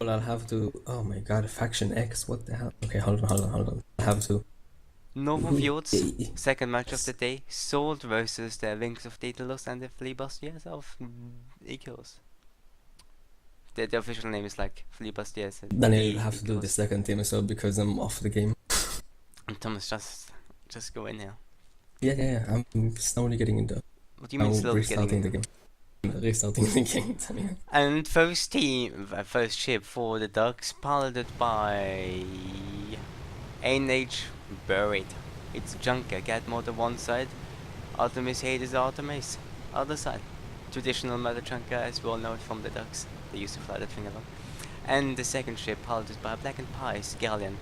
Well, I'll have to. Oh my god, Faction X. What the hell? Okay, hold on. I have to. Northern Who? Fjords, second match of the day. Sword versus the Wings of Daedalus and the Flibustiers of Icarus. The official name is like Flibustiers, Then I'll the have to do the Icarus. second team as well because I'm off the game. And Thomas, just go in here. Yeah. I'm slowly getting into. What do you Now mean slowly getting restarting in the here? game. Restarting the game. I mean, And first team, first ship for the Ducks, piloted by NH Buried. It's Junker, get more to one side. Artemis Hades Artemis, other side. Traditional mother Junker, as we all know it from the Ducks. They used to fly that thing along. And the second ship, piloted by Black and Pies Galleon.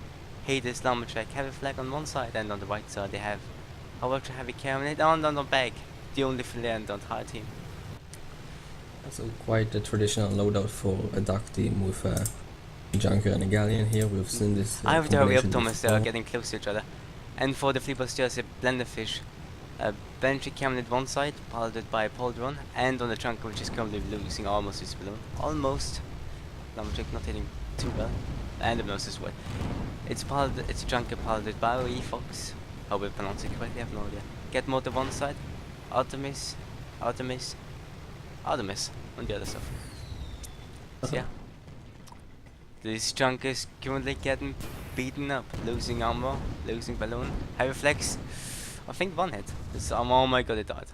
Hades Lumberjack, heavy flag on one side, and on the right side they have a ultra heavy cannon on the back. The only flair on the entire team. so quite a traditional loadout for a duck team with a junker and a galleon here. We've seen this. I have to hurry up, Combination Thomas, they are before. getting close to each other. And for the Flibustiers, a Blenderfish. A Banshee cannon at one side, piloted by Poldron, and on the Junker, which is currently losing almost his balloon. Almost. Lumberjack not hitting too well. And the nose as well. It's a Junker piloted by Fox. Hope I pronounce it correctly, I have no idea. Get more to one side. Artemis on the other side. So yeah. This Junker is currently getting beaten up, losing armor, losing balloon, heavy flex. I think one hit. This armor, oh my god, it died.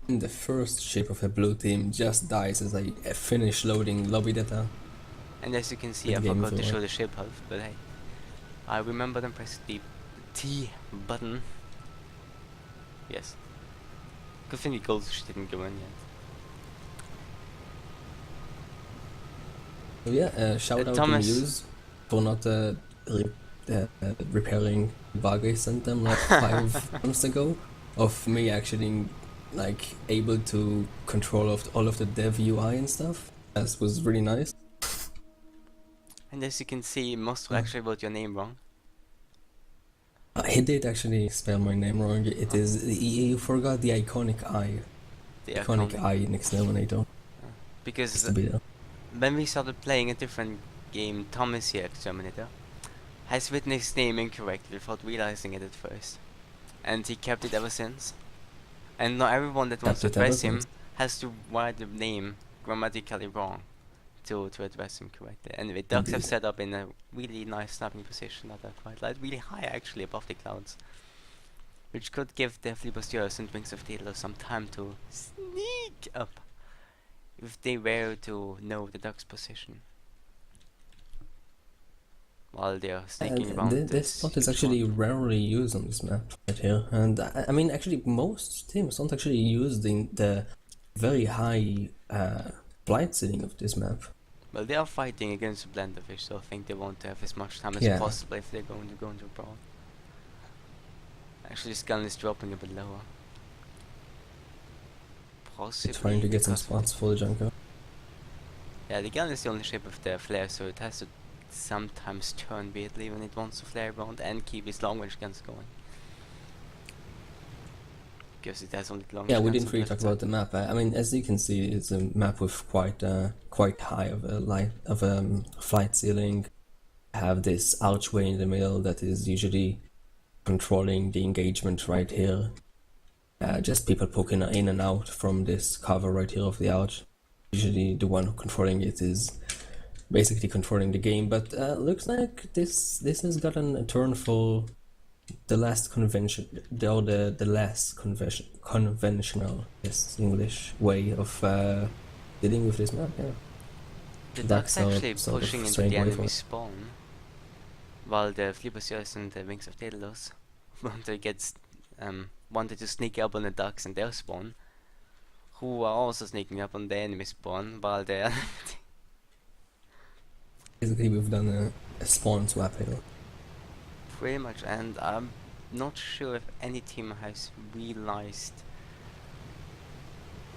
The first ship of the blue team just dies as I finish loading lobby data. And as you can see, I Good game forgot to for show the ship health, but hey. I remember and press the T button. Yes. Good thing the goldfish didn't go in yet. So yeah, shout out to Thomas. Muse for not repairing the bug I sent them like 5 months ago of me actually like able to control all of the dev UI and stuff. That was really nice. And as you can see, most actually wrote your name wrong. He did actually spell my name wrong. It is you forgot the iconic eye. The Iconic eye in Exterminator. Because Used to be there. when we started playing a different game, Thomas here, Exterminator, has written his name incorrectly without realizing it at first. And he kept it ever since. And now everyone that wants to Kept it ever address him since. has to write the name grammatically wrong to address him correctly. Anyway, ducks have set up in a really nice snapping position that I quite like, really high actually above the clouds, which could give the Flibustiers and Wings of Daedalus some time to sneak up if they were to know the duck's position while they are sneaking around. This spot is actually rarely used on this map right here, and I mean actually most teams don't actually use the very high flight ceiling of this map. Well, they are fighting against the Blenderfish, so I think they want to have as much time as Yeah. possible if they're going to go into brawl. Actually, this gun is dropping a bit lower. Possibly Trying to get some because- spots for the junker. Yeah, the gun is the only shape of the flare, so it has to sometimes turn weirdly when it wants to flare around and keep its long range guns going. Because it has only long range Yeah, we guns didn't on really the talk left about the map. I mean, as you can see, it's a map with quite high of a flight ceiling. Have this archway in the middle that is usually controlling the engagement right here. Just people poking in and out from this cover right here of the arch. Usually the one controlling it is basically controlling the game, but looks like this has gotten a turn for the last convention, the less conventional, yes, English way of dealing with this map. Yeah, The Ducks duck's are actually sort of pushing into straying the away enemy from it. spawn, while the Flibustiers and the Wings of Daedalus wanted to sneak up on the ducks and their spawn, who are also sneaking up on the enemy spawn, while they're Basically, we've done a spawn swap here. pretty much, and I'm not sure if any team has realized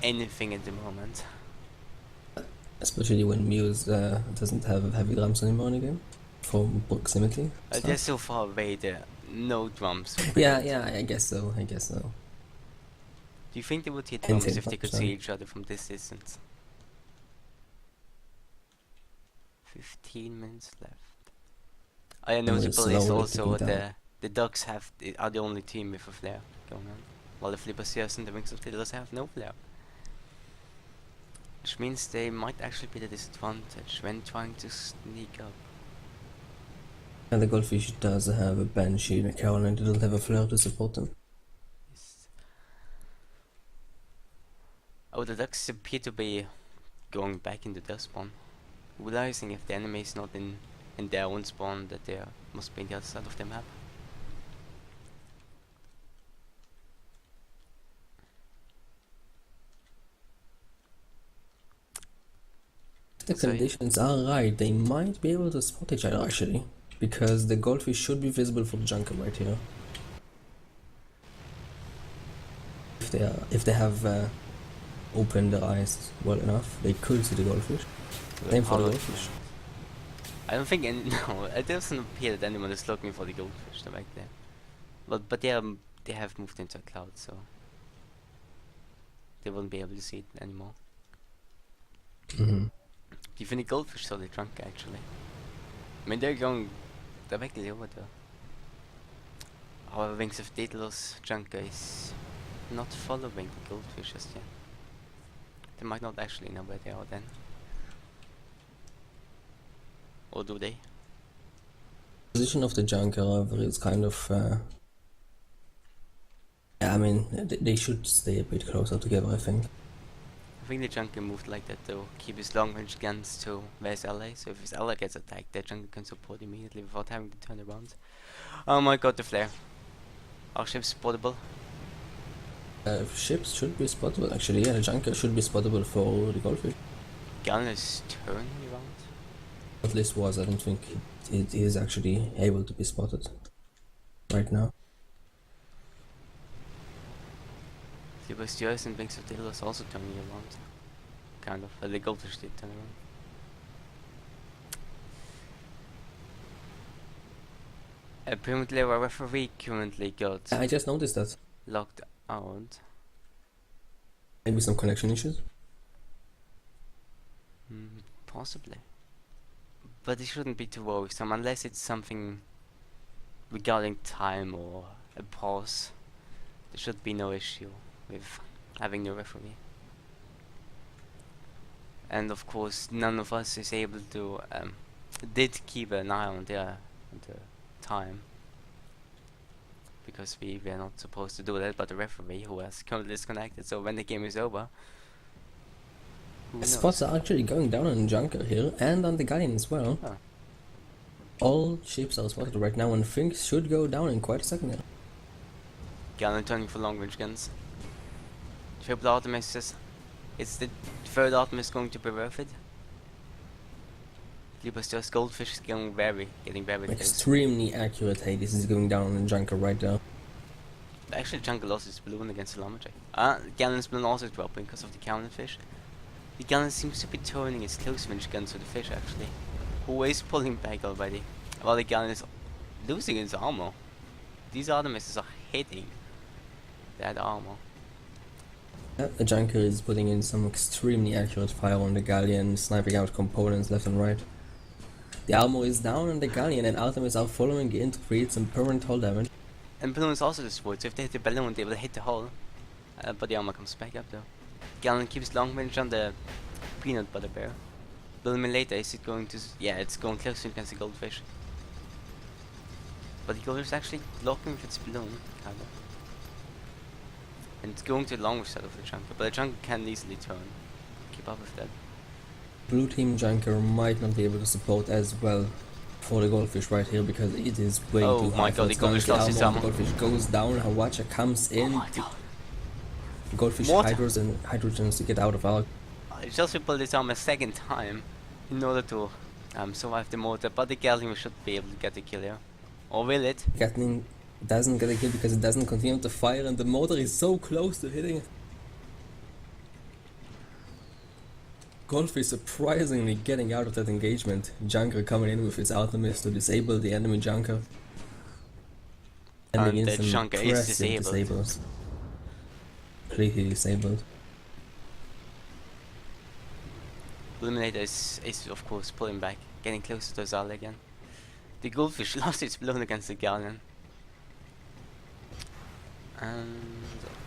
anything at the moment. Especially when Muse doesn't have heavy drums anymore in the game for proximity. They're so far away, there are no drums. Yeah, I guess so. Do you think they would hit And drums if they could see 10%. each other from this distance? 15 minutes left. I And we're notable is slowly also ticking down. the ducks are the only team with a flare going on, while the Flibustiers and the wings of Daedalus have no flare. Which means they might actually be at a disadvantage when trying to sneak up. And the goldfish does have a banshee and a Caroline, and doesn't have a flare to support them. Yes. Oh, the ducks appear to be going back into their spawn, realizing if the enemy is not in their own spawn, that they must be on the other side of the map. The conditions are right, they might be able to spot each other actually, because the goldfish should be visible from the junker right here. If they have opened their eyes well enough, they could see the goldfish. Same for the goldfish. I don't think no, it doesn't appear that anyone is looking for the goldfish back there. But they have moved into a cloud, so they won't be able to see it anymore. Do you think the goldfish saw the trunk actually? I mean, they're going directly over there. Our Wings of Daedalus junker is not following the goldfish just yet. They might not actually know where they are then. Or do they? The position of the junker, however, is kind of... I mean, they should stay a bit closer together, I think. I think the junker moved like that to keep his long range guns to where his ally, so if his ally gets attacked, the junker can support immediately without having to turn around. Oh my god, the flare. Our ship's spottable. Ships should be spottable, actually. Yeah, the junker should be spottable for the goldfish. Gun is turning around. At least was, I don't think it is actually able to be spotted right now. Flibustiers and Wings of Daedalus also turning around. Kind of. The goldfish did turn around. Apparently our referee currently got I just noticed that. locked out. Maybe some connection issues? Possibly. But it shouldn't be too worrisome unless it's something regarding time or a pause. There should be no issue with having no referee. And of course none of us is able to did keep an eye on the time, because we were not supposed to do that, but the referee, who has currently disconnected, so when the game is over, who knows? Spots are actually going down on Junker here, and on the Guardian as well. Huh. All ships are spotted right now, and things should go down in quite a second here. Gun turning for long range guns. Triple Artemis. Is the third Artemis going to be worth it? Flibustiers goldfish is getting very close. Extremely accurate Hades is going down on the Junker right there. Actually, Jungle lost its balloon against the Lumberjack. Gallon's balloon also dropping because of the cannon fish. The Gallon seems to be turning its close range guns to the fish actually, who is pulling back already, while the Gallon is losing its armor. These Artemises are hitting that armor. The Junker is putting in some extremely accurate fire on the Galleon, sniping out components left and right. The armor is down on the Galleon, and Artemis are following in to create some permanent hull damage. And balloon is also destroyed, so if they hit the balloon they will hit the hull. But the armor comes back up though. Gallon keeps long range on the peanut butter bear. Balloon later, is it going to... yeah, it's going close against the goldfish. But the goldfish is actually blocking with its balloon, kinda. And it's going to the long side of the Junker, but the Junker can easily turn. Keep up with that. Blue team Junker might not be able to support as well for the goldfish right here, because it is way too high. Oh my god, the goldfish lost his armor. The goldfish goes down, Hawacha comes in. Oh my god. The goldfish hydrogens to get out of our... I just rebuilt his armor a second time in order to survive the mortar, but the Gatling should be able to get the kill here. Or will it? Gatling doesn't get a kill because it doesn't continue to fire, and the mortar is so close to hitting it. Goldfish surprisingly getting out of that engagement. Junker coming in with its Artemis to disable the enemy Junker. And the Junker is disabled. Disables. Completely disabled. Illuminator is of course pulling back, getting closer to Zal again. The goldfish lost its balloon against the galleon. And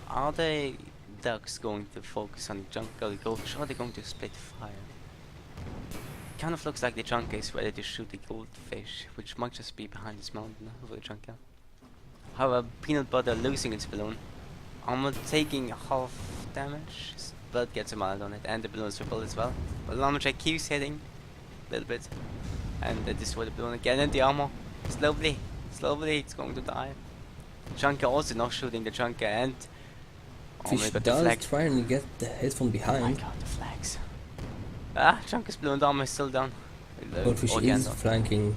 are the ducks going to focus on the junker or the goldfish, or are they going to split fire? Kind of looks like the junker is ready to shoot the goldfish, which might just be behind this mountain over the junker. However, peanut butter losing its balloon. Armor taking half damage. Blood gets a mild on it, and the balloon is repelled as well. But Lumberjack keeps hitting a little bit, and they destroy the balloon again. And the armor, slowly, it's going to die. Junker also not shooting the junker, and Fish does try and get the hit from behind. Oh my god, the flags! Ah, Junker's balloon and armor is still down. Goldfish is flanking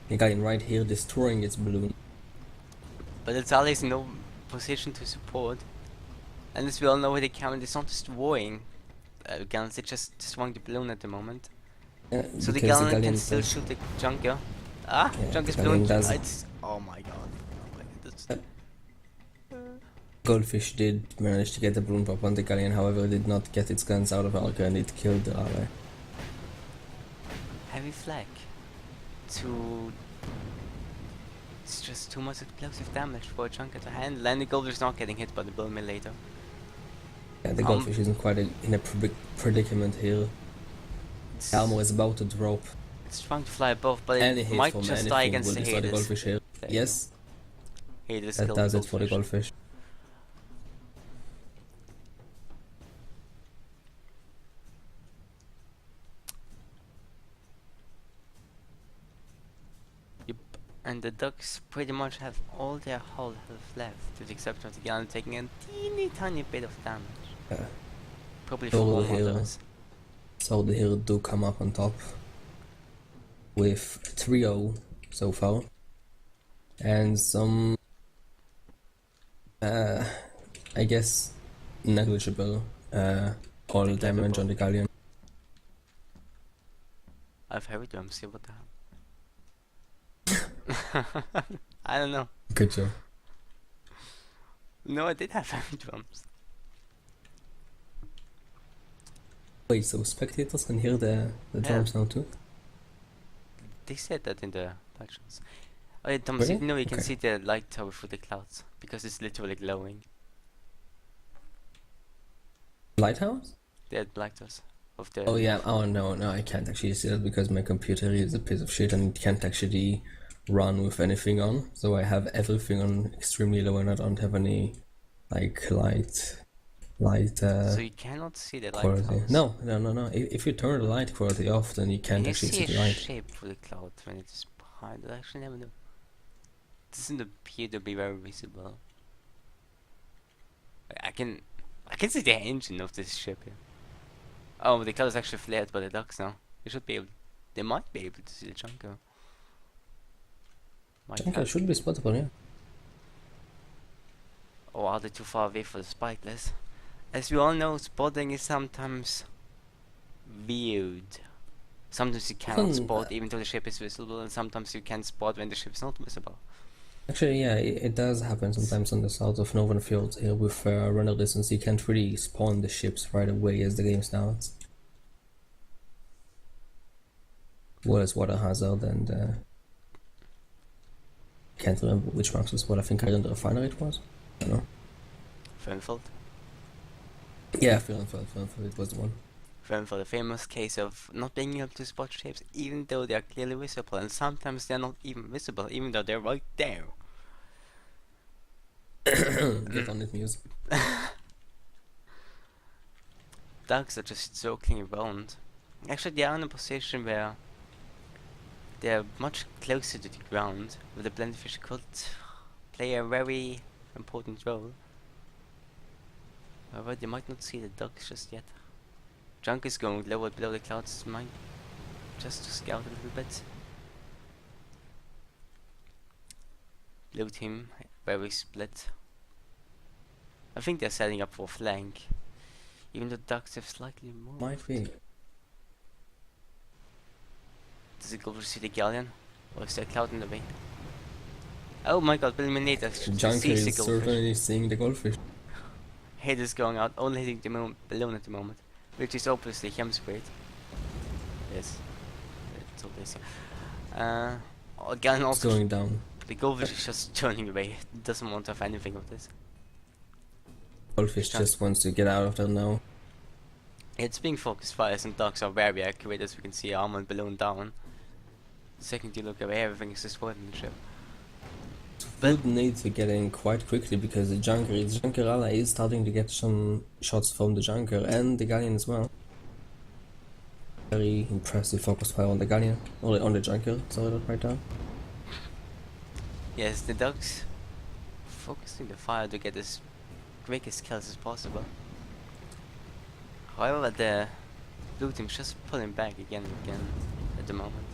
the guy right here, destroying its balloon. But its ally is in no position to support. And as we all know, with the cannon, it's not destroying guns, it's just destroying the balloon at the moment. So the galleon can still shoot the junker. Ah, yeah, junker's balloon. Oh my god. Goldfish did manage to get the balloon pop on the galleon, however, did not get its guns out of alka and it killed the ally. Heavy flag. It's just too much explosive damage for a junker to handle, and the goldfish is not getting hit by the bull mill later. Yeah, the goldfish isn't quite in a predicament here. The armor is about to drop. It's trying to fly above, but it might just die against the Hades. Goldfish here. Yes, Hades that does it for the goldfish. And the ducks pretty much have all their whole health left, with the exception of the galleon taking a teeny tiny bit of damage. Probably for all others. So the hill do come up on top with 3-0 so far. And some, I guess, negligible all damage on the galleon. I've heavy drums here, what the hell? I don't know. Good job. No, I did have heavy drums. Wait, so spectators can hear the drums now too? They said that in the actions. Oh yeah, Thomas, Really? you know you can see the light tower through the clouds, because it's literally glowing. Lighthouse? The lighthouse of the... Oh yeah, oh no, I can't actually see that because my computer is a piece of shit and it can't actually run with anything on. So I have everything on extremely low and I don't have any like light so you cannot see the quality. lighthouse? No. If you turn the light quality off, then you can't actually see the light. Can you see a shape through the cloud when it is behind? I actually never know. It doesn't appear to be very visible. I can see the engine of this ship here. Oh, the cloud is actually flared by the ducks now. They might be able to see the junker. Junker should be spottable, yeah. Or are they too far away for the spikeless? As we all know, spotting is sometimes weird. Sometimes you cannot spot even though the ship is visible, and sometimes you can spot when the ship is not visible. Actually, yeah, it does happen sometimes on the south of Northern Fjords here with render distance. You can't really spawn the ships right away as the game starts. Well, it's Water Hazard and can't remember which marks was what. I think Iron Refinery it was. I don't know. Fernfeld? Yeah, Fernfeld, it was the one. Fernfeld, a famous case of not being able to spot ships even though they are clearly visible, and sometimes they are not even visible even though they're right there. Get on it, Muse. Ducks are just circling around. Actually, they are in a position where they are much closer to the ground, where the blendfish could play a very important role. However, they might not see the ducks just yet. Junk is going lower below the clouds, might just to scout a little bit. Blue team, very split. I think they're setting up for flank, even though ducks have slightly more. Might be. Does it go to see the galleon? Or is there a cloud in the way? Oh my god, Illuminator Junker is certainly seeing the goldfish. Head is going out, only hitting the balloon at the moment, which is obviously chem sprayed. Hades. So this. Again, It's also going down. the goldfish is just turning away. It doesn't want to have anything of this. Goldfish just wants to get out of there now. It's being focused fires and ducks are very accurate, as we can see. Armor and balloon down. The second you look away, everything is destroyed in the ship. Would need to get in quite quickly because the Junker ally is starting to get some shots from the Junker and the Galleon as well. Very impressive focus fire on the Galleon, or on the Junker, sorry, right now. Yes, the ducks focusing the fire to get as quickest kills as possible. However, the blue team's just pulling back again and again at the moment,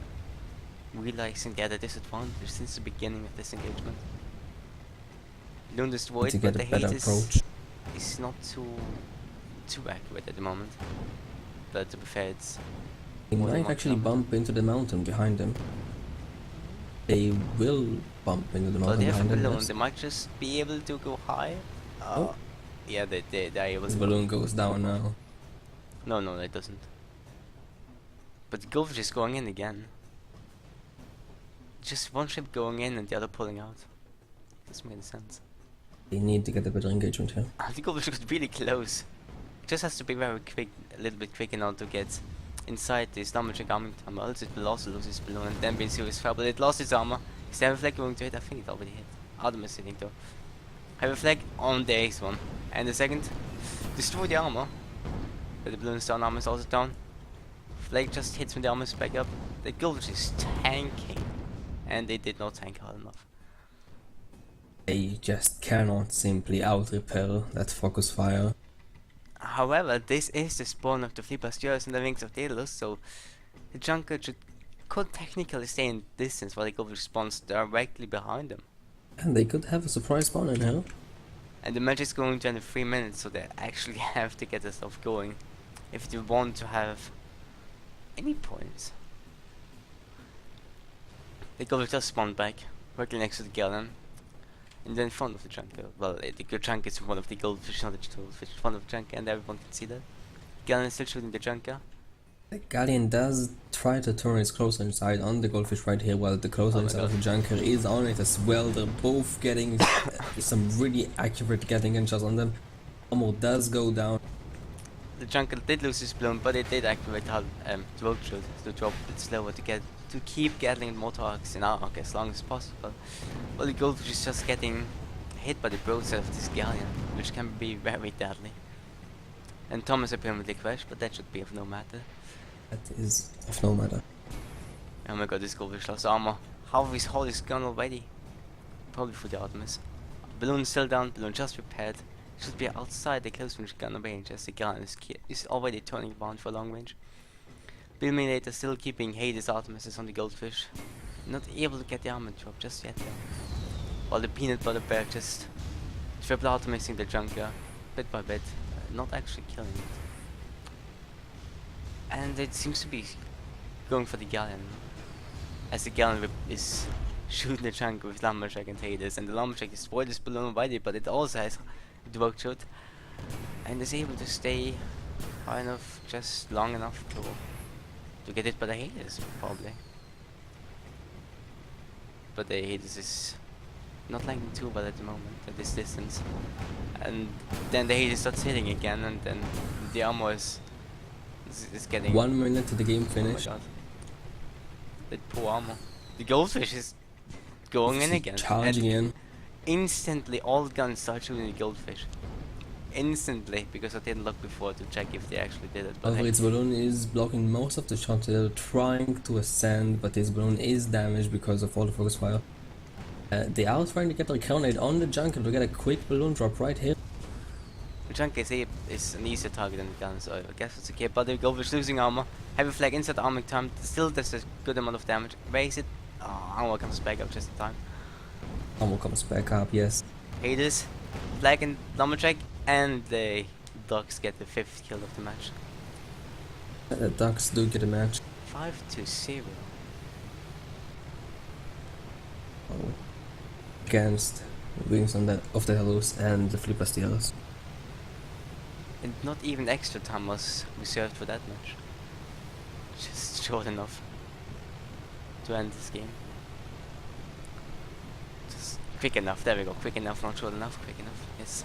realizing they had a disadvantage since the beginning of this engagement. Balloon destroyed, To but get the a better Hades approach. is not too accurate at the moment. But to be fair, it's They more than might one actually kilometer. bump into the mountain behind them. They will bump into the Well, mountain they have a behind them. balloon. Yes. They might just be able to go high. Oh. Yeah, they're able This to. balloon goes down now. No, it doesn't. But the goldfish is going in again. Just one ship going in and the other pulling out. Doesn't make any sense. They need to get a better engagement here. The goldfish got really close. Just has to be very quick, a little bit quick enough to get inside this damage arming armor, else it will also lose its balloon and then be in serious trouble. But it lost its armor. Is there a flag going to hit? I think it already hit. Artemis hitting though. Have a flag on the ace one. And the second, destroy the armor. But the balloon is down, armor is also down. Flag just hits when the armor is back up. The goldfish is tanking. And they did not tank hard enough. They just cannot simply out-repel that focus fire. However, this is the spawn of the Flibustiers and the wings of Daedalus, so the Junker could technically stay in distance while the goldfish spawns directly behind them. And they could have a surprise spawn in here. And the match is going to end in 3 minutes, so they actually have to get this stuff going if they want to have any points. The goldfish just spawned back, directly next to the Galleon, and then in front of the Junker. Well, the Junker is in front of the goldfish, not the goldfish, in front of the Junker, and everyone can see that. Galleon is still shooting the Junker. The Galleon does try to turn its closer inside on the goldfish right here, while the closer Oh my inside of God. the Junker is on it as well. They're both getting some really accurate Gatling shots on them. Armor does go down. The Junker did lose his balloon, but it did activate the road shoot to drop it slower to keep Gatling more targets in arc as long as possible. Well, the goldfish is just getting hit by the broadside of this Galleon, which can be very deadly. And Thomas apparently crashed, but that should be of no matter. That is of no matter. Oh my god, this goldfish lost armor. How is all his gun already? Probably for the Artemis. Balloon still down, balloon just repaired. Should be outside the close range gun range as the gun is already turning around for long range. Extirminator still keeping Hades Artemis on the goldfish. Not able to get the armor drop just yet though. While the peanut butter bear just triple Artemising the Junker bit by bit, not actually killing it. And it seems to be going for the Galleon, as the Galleon is shooting the Junker with Lumberjack and Hades, and the Lumberjack destroyed this balloon already, but it also has the work shot and is able to stay high enough, just long enough to get it by the Hades, probably. But the Hades is not lagging too bad at the moment at this distance. And then the Hades starts hitting again, and then the armor is getting 1 minute to the game Oh finish. my god. That poor armor. The goldfish is going in again. Charging and in. instantly all guns start shooting the goldfish. Instantly, because I didn't look before to check if they actually did it. But However, hey, its balloon is blocking most of the shots. They're trying to ascend, but its balloon is damaged because of all the focus fire. They are trying to get their grenade on the Junker to get a quick balloon drop right here. the Junker is an easier target than the gun, so I guess it's okay. But the goldfish losing armor. Heavy flag inside arming time. Still does a good amount of damage. Raise it. Oh, armor comes back up just in time. Armor comes back up, yes. Hades, flag and lumberjack, and the dogs get the 5th kill of the match. The Ducks do get a match. 5-0. Against wings on that of the Daedalus and the Flibustiers. And not even extra time was reserved for that match. short enough to end this game. Just quick enough. There we go. Quick enough, not short enough. Quick enough. Yes.